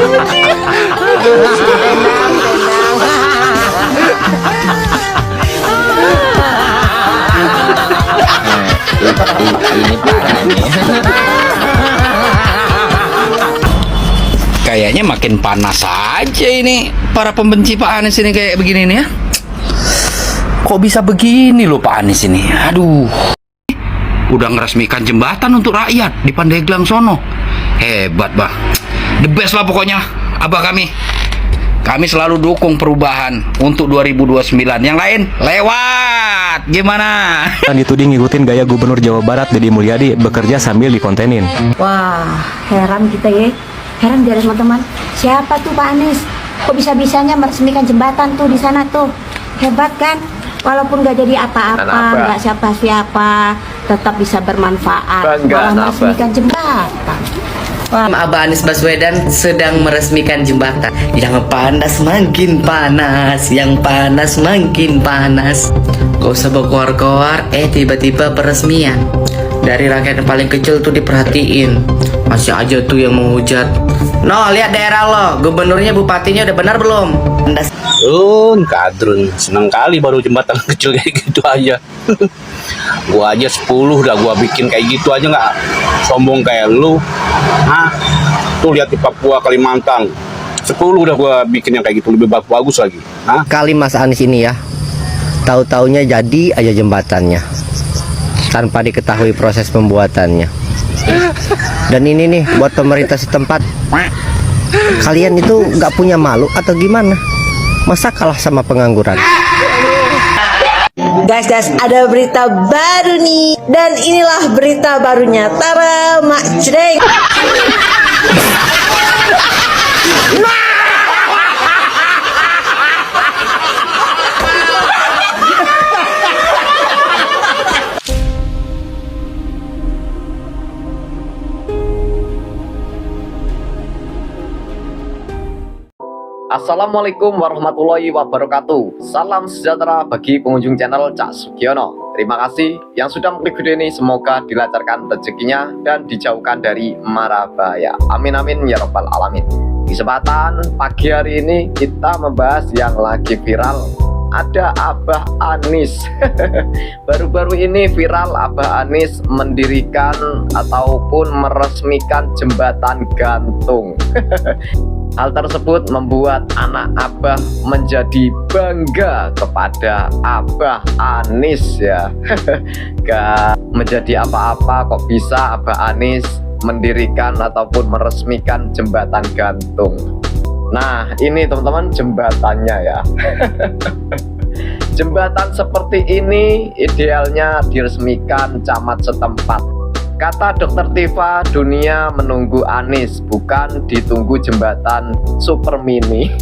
Ini parah nih. Kayaknya makin panas aja ini para pembenci Pak Anies ini kayak begini nih ya. Kok bisa begini loh Pak Anies ini? Aduh. Udah ngeresmikan jembatan untuk rakyat di Pandeglang sono. Hebat, Bah. The best lah pokoknya, Abah kami. Kami selalu dukung perubahan untuk 2029. Yang lain lewat. Gimana? Kan dituding ngikutin gaya Gubernur Jawa Barat Deddy Mulyadi bekerja sambil dikontenin. Wah, heran kita ya. Heran dari teman-teman. Siapa tuh Pak Anies? Kok bisa-bisanya meresmikan jembatan tuh di sana tuh? Hebat kan? Walaupun nggak jadi apa-apa, nggak siapa-siapa, tetap bisa bermanfaat. Malah meresmikan jembatan. Abah Anies Baswedan sedang meresmikan jembatan. Yang panas makin panas, yang panas makin panas. Gak usah berkoar-koar, tiba-tiba peresmian. Dari rakyat yang paling kecil tuh diperhatiin. Masih aja tuh yang menghujat. No, lihat daerah lo, gubernurnya, bupatinya udah benar belum? Kadrun, seneng kali baru jembatan kecil kayak gitu aja. Gua aja 10 udah gua bikin kayak gitu aja, nggak sombong kayak lu. Hah? Tuh lihat di Papua, Kalimantan, 10 udah gua bikin yang kayak gitu, lebih bagus lagi. Hah? Kali Mas Anies ini ya, tahu-taunya jadi aja jembatannya tanpa diketahui proses pembuatannya. Dan ini nih buat pemerintah setempat, kalian itu nggak punya malu atau gimana? Masa kalah sama pengangguran? Guys, ada berita baru nih. Dan inilah berita barunya. Tara, Mak Jreng. Assalamualaikum warahmatullahi wabarakatuh. Salam sejahtera bagi pengunjung channel Cak Sugiono. Terima kasih yang sudah mengklik video ini. Semoga dilancarkan rezekinya dan dijauhkan dari mara bahaya. Amin amin ya rabbal alamin. Di kesempatan pagi hari ini kita membahas yang lagi viral. Ada Abah Anies. Baru-baru ini viral Abah Anies mendirikan ataupun meresmikan jembatan gantung. Hal tersebut membuat anak Abah menjadi bangga kepada Abah Anies ya. Gak menjadi apa-apa kok bisa Abah Anies mendirikan ataupun meresmikan jembatan gantung. Nah ini teman-teman jembatannya ya. Jembatan seperti ini idealnya diresmikan camat setempat. Kata Dokter Tifa, dunia menunggu Anies, bukan ditunggu jembatan super mini.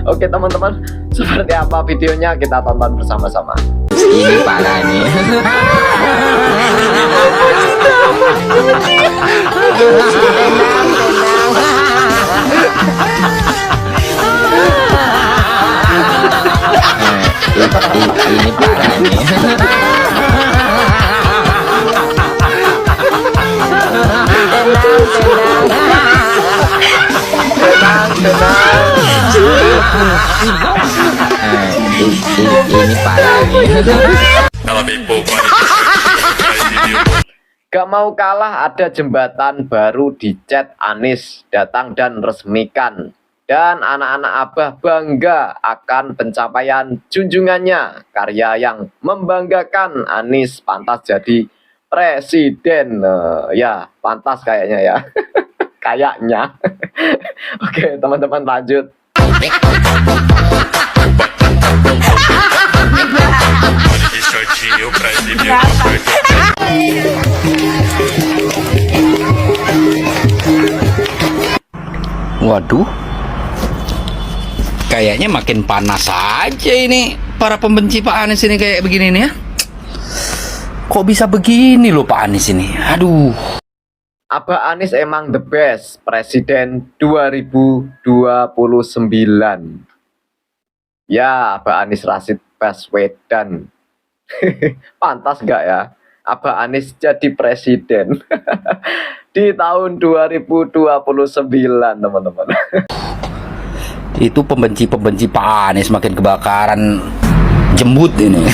Oke teman-teman, seperti apa videonya kita tonton bersama-sama. Ini parah nih. Ini parah nih. Ini parah nih. Gak mau kalah ada jembatan baru dicat Anies datang dan resmikan. Dan anak-anak Abah bangga akan pencapaian junjungannya. Karya yang membanggakan. Anies pantas jadi presiden. Ya pantas kayaknya ya. Kayaknya. Oke teman-teman lanjut. Waduh. Kayaknya makin panas aja ini para pembenci Pak Anies ini kayak begini nih ya. Kok bisa begini loh Pak Anies ini? Aduh. Abah Anies emang the best presiden 2029. Ya, Abah Anies Rashid Baswedan. Pantas nggak ya? Abah Anies jadi presiden. di tahun 2029 teman-teman. Itu pembenci-pembenci Pak Anies makin kebakaran jembut ini.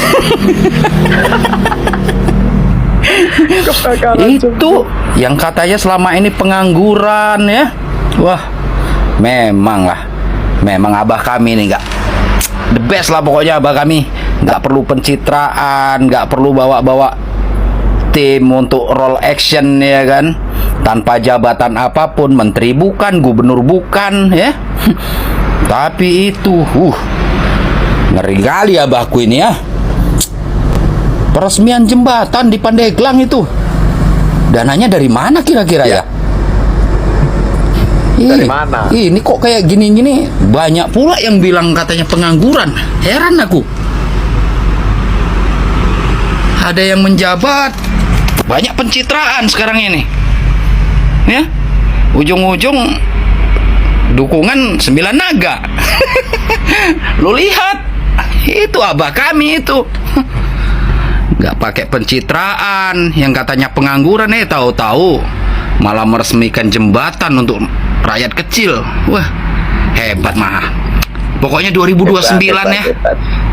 Itu yang katanya selama ini pengangguran ya. Wah, memang lah. Memang abah kami nih nggak the best lah pokoknya abah kami. Nggak perlu pencitraan, nggak perlu bawa-bawa tim untuk role action ya kan. Tanpa jabatan apapun, menteri bukan, gubernur bukan ya. Tapi itu ngeri kali abahku ini ya. Peresmian jembatan di Pandeglang itu dananya dari mana kira-kira ya? Dari mana? Ini kok kayak gini-gini banyak pula yang bilang katanya pengangguran. Heran aku. Ada yang menjabat, banyak pencitraan sekarang ini. Ya. Ujung-ujung dukungan 9 naga. Lu lihat, itu abah kami itu. Nggak pakai pencitraan, yang katanya pengangguran tahu-tahu malah meresmikan jembatan untuk rakyat kecil. Wah, hebat mah. Pokoknya 2029 ya.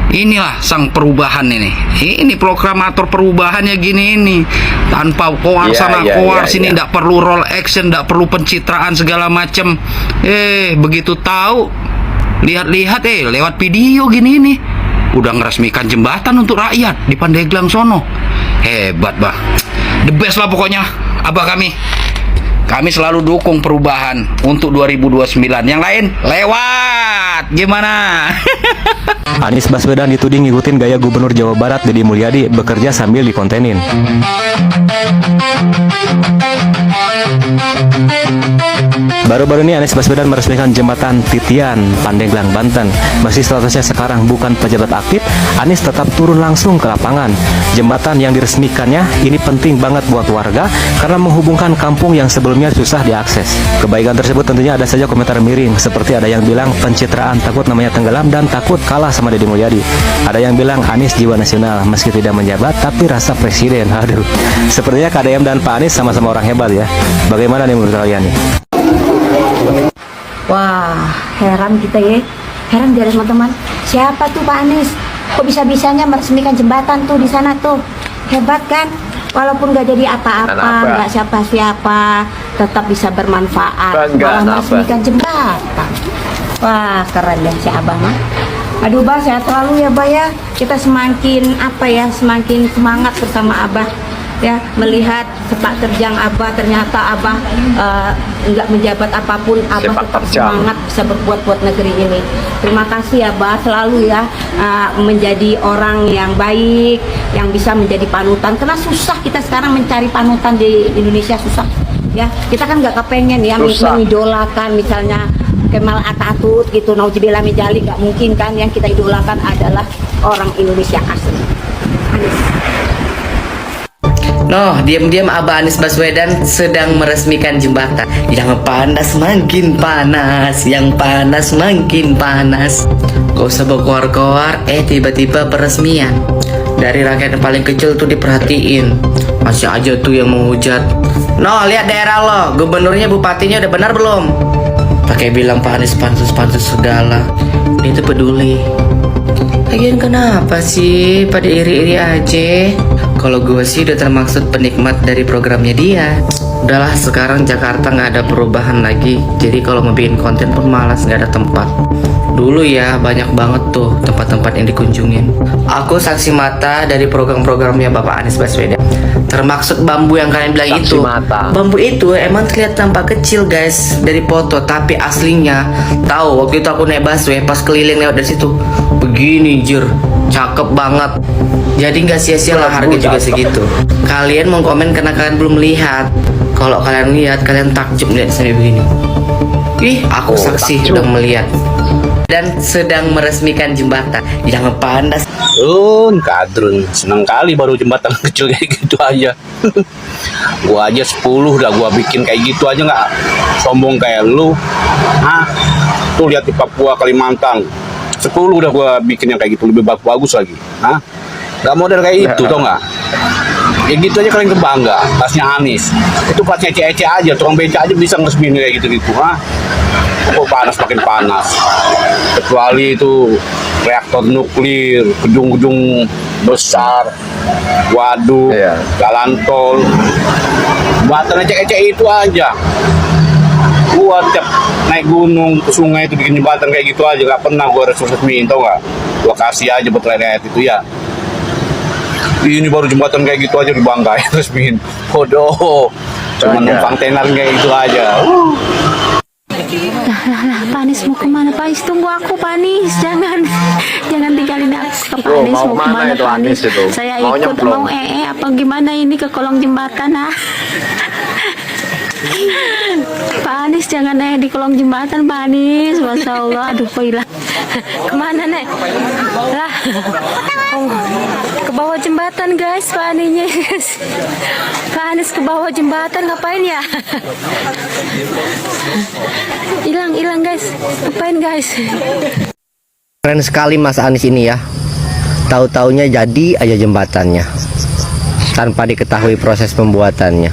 Inilah sang perubahan ini. Ini proklamator perubahannya gini ini. Tanpa koar sana koar sini, nggak perlu roll action, nggak perlu pencitraan segala macem. Begitu tahu, lihat-lihat lewat video gini ini. Udah ngeresmikan jembatan untuk rakyat di Pandeglang sono. Hebat bah. The best lah pokoknya abah kami. Kami selalu dukung perubahan untuk 2029. Yang lain lewat. Gimana? Anies Baswedan dituding ngikutin gaya Gubernur Jawa Barat Deddy Mulyadi bekerja sambil dikontenin. Baru-baru ini Anies Baswedan meresmikan jembatan Titian, Pandeglang, Banten. Meski statusnya sekarang bukan pejabat aktif, Anies tetap turun langsung ke lapangan. Jembatan yang diresmikannya ini penting banget buat warga karena menghubungkan kampung yang sebelumnya susah diakses. Kebaikan tersebut tentunya ada saja komentar miring, seperti ada yang bilang pencitraan takut namanya tenggelam dan takut kalah sama Deddy Mulyadi. Ada yang bilang Anies jiwa nasional meski tidak menjabat tapi rasa presiden. Aduh, sepertinya KDM dan Pak Anies sama-sama orang hebat ya. Bagaimana nih menurut kalian nih? Wah, heran kita ya. Heran dari teman-teman. Siapa tuh Pak Anies? Kok bisa-bisanya meresmikan jembatan tuh di sana tuh? Hebat kan? Walaupun nggak jadi apa-apa, nggak siapa-siapa, tetap bisa bermanfaat. Malah meresmikan jembatan. Wah, keren ya si Abah mah. Aduh Bah, sehat selalu ya Bah ya. Kita semakin semakin semangat bersama Abah ya, melihat sepak terjang Abah. Ternyata Abah nggak menjabat apapun, Abah tetap semangat bisa berbuat buat negeri ini. Terima kasih ya Abah, selalu ya menjadi orang yang baik, yang bisa menjadi panutan. Karena susah kita sekarang mencari panutan di Indonesia, susah ya. Kita kan nggak kepengen ya mengidolakan misalnya Kemal Atatürk gitu, nauzubillah min dzalik, nggak mungkin kan. Yang kita idolakan adalah orang Indonesia asli. Anies. Noh, diam-diam Abah Anies Baswedan sedang meresmikan jembatan. Yang panas makin panas, yang panas makin panas. Gak usah berkoar-koar, tiba-tiba peresmian. Dari rakyat yang paling kecil tuh diperhatiin. Masih aja tuh yang menghujat. Noh, lihat daerah lo, gubernurnya, bupatinya udah benar belum? Pakai bilang Pak Anies pansus-pansus segala. Dia tuh peduli. Lagian kenapa sih pada iri-iri aja? Kalau gue sih udah termaksud penikmat dari programnya dia. Udahlah, sekarang Jakarta nggak ada perubahan lagi. Jadi kalau mau bikin konten pun malas, nggak ada tempat. Dulu ya banyak banget tuh tempat-tempat yang dikunjungin. Aku saksi mata dari program-programnya Bapak Anies Baswedan. Termaksud bambu yang kalian bilang itu. Bambu itu emang terlihat tampak kecil guys dari foto, tapi aslinya tahu waktu itu aku naik busway pas keliling lewat dari situ. Begini jir, cakep banget. Jadi nggak sia-sia lah harga juga segitu. Kalian mau komen karena kalian belum lihat. Kalau kalian lihat, kalian takjub lihat sampai begini. Ih, aku saksi udah melihat. Dan sedang meresmikan jembatan. Jangan panas. Kadrun, seneng kali baru jembatan kecil kayak gitu aja. Gua aja 10 udah gua bikin kayak gitu aja, nggak sombong kayak lu. Tuh lihat di Papua, Kalimantan, 10 udah gua bikin yang kayak gitu, lebih bagus lagi. Nggak model kayak itu, tau nggak? Ya gitu aja kalian kebangga, pasnya Anies. Itu pasnya ece-ece aja, tukang beca aja bisa ngeresmiin kayak gitu-gitu, ha? Kok panas makin panas. Kecuali itu reaktor nuklir, gedung-gedung besar, waduk, jalan tol. Buatan ece-ece itu aja. Gua tiap naik gunung ke sungai itu bikin jembatan kayak gitu aja, gak pernah gua resmiin, tau gak? Gua kasih aja buat rakyat itu ya. Ini baru jembatan kayak gitu aja dibanggain resmiin. Bodoh. Cuma numpang tenar kayak gitu aja. Pak Anies mau kemana? Pak Anies tunggu aku, Pak Anies, jangan tinggalin aku. Pak Oh, Anies mau kemana itu Pak Anies itu? Saya Mau ikut, nyemplung? mau apa gimana ini ke kolong jembatan Pak Anies jangan di kolong jembatan, Pak Anies, Masya Allah, aduh hilang. Kemana nek? Lah, ke bawah jembatan guys, Pak Anies. Pak Anies ke bawah jembatan ngapain ya? Hilang guys, ngapain guys? Keren sekali Mas Anies ini ya. Tahu-taunya jadi aja jembatannya tanpa diketahui proses pembuatannya.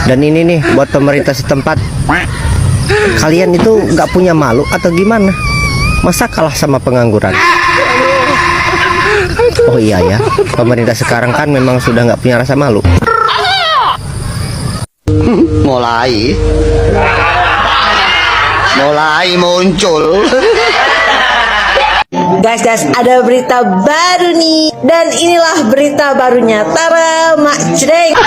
Dan ini nih buat pemerintah setempat, kalian itu nggak punya malu atau gimana? Masa kalah sama pengangguran? Oh iya ya, pemerintah sekarang kan memang sudah nggak punya rasa malu. Mulai muncul. Guys, ada berita baru nih. Dan inilah berita barunya. Tara, Mak Jreng.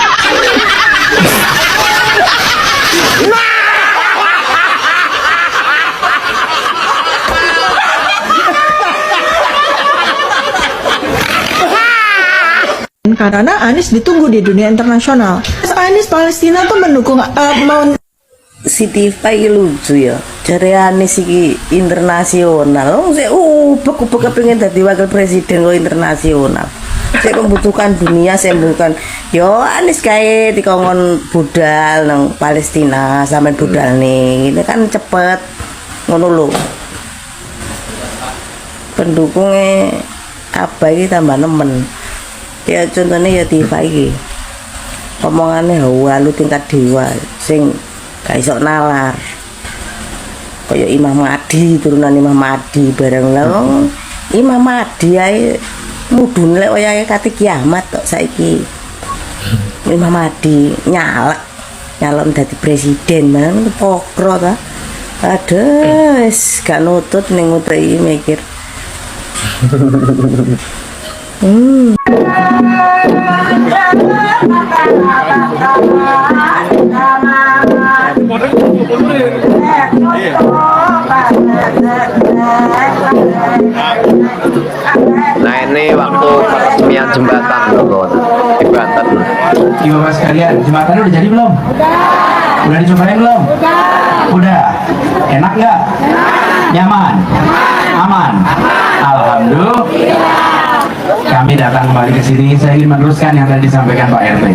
Karena Anies ditunggu di dunia internasional. Anies Palestina tuh mendukung mau Siti Fai lucu ya. Jare Anies iki internasional. Wong sik upek kepengin dadi wakil presiden kok internasional. Saya membutuhkan dunia, saya membutuhkan yo Anies kae dikongkon budal nang Palestina sampean budal nih. Ini kan cepet ngono lho. Pendukungnya apa iki tambah nemen. Ya contohnya ya Tifa iki. Omongane halu tingkat dewa sing gak iso nalar. Kaya Imam Mahdi, turunan Imam Mahdi bareng lah. Imam Mahdi ae mudun lek wayahe kate kiamat kok saiki. Imam Mahdi nyalon dadi presiden man pokro ta. Aduh, gak nutut ning utek mikir. Nah ini waktu peresmian jembatan loh, di Banten. Ibu bapak sekalian, jembatannya udah jadi belum? Udah dicobain belum? Udah. Enak nggak? Nyaman? Aman? Alhamdulillah. Kami datang kembali ke sini, saya ingin meneruskan yang tadi disampaikan Pak RT.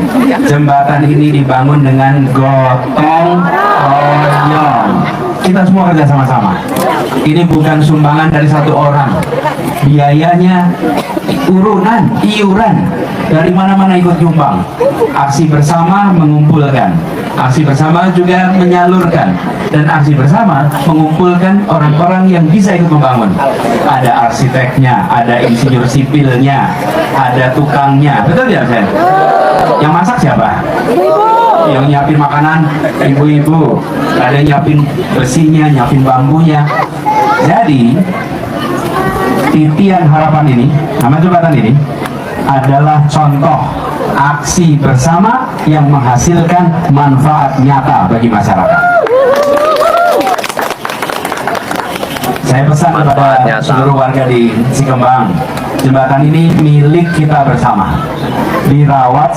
Jembatan ini dibangun dengan gotong royong. Kita semua kerja sama-sama. Ini bukan sumbangan dari satu orang. Biayanya iuran dari mana-mana ikut nyumbang. Aksi bersama mengumpulkan. Aksi bersama juga menyalurkan. Dan aksi bersama mengumpulkan orang-orang yang bisa ikut membangun. Ada arsiteknya, ada insinyur sipilnya, ada tukangnya. Betul ya, Sen? Yang masak siapa? Yang nyiapin makanan ibu-ibu. Ada yang nyiapin besinya, nyiapin bambunya. Jadi titian harapan ini, nama jembatan ini adalah contoh aksi bersama yang menghasilkan manfaat nyata bagi masyarakat. Saya pesan kepada seluruh warga di Cikembang, jembatan ini milik kita bersama. Dirawat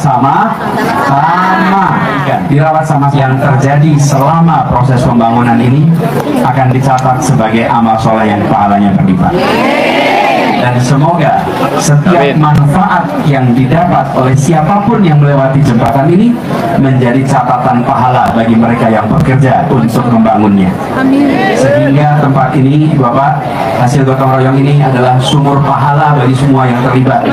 dirawat sama yang terjadi selama proses pembangunan ini akan dicatat sebagai amal soleh yang pahalanya berlipat. Dan semoga setiap manfaat yang didapat oleh siapapun yang melewati jembatan ini menjadi catatan pahala bagi mereka yang bekerja untuk membangunnya. Sehingga tempat ini, Bapak, hasil gotong royong ini adalah sumur pahala bagi semua yang terlibat.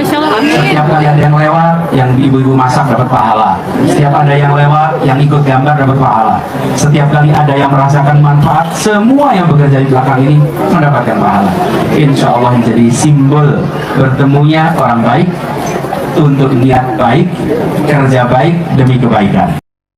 Setiap kali ada yang lewat, yang ibu-ibu masak dapat pahala. Setiap ada yang lewat, yang ikut gambar dapat pahala. Setiap kali ada yang merasakan manfaat, semua yang bekerja di belakang ini mendapatkan pahala. Insya Allah menjadi simbol bertemunya orang baik untuk niat baik, kerja baik demi kebaikan.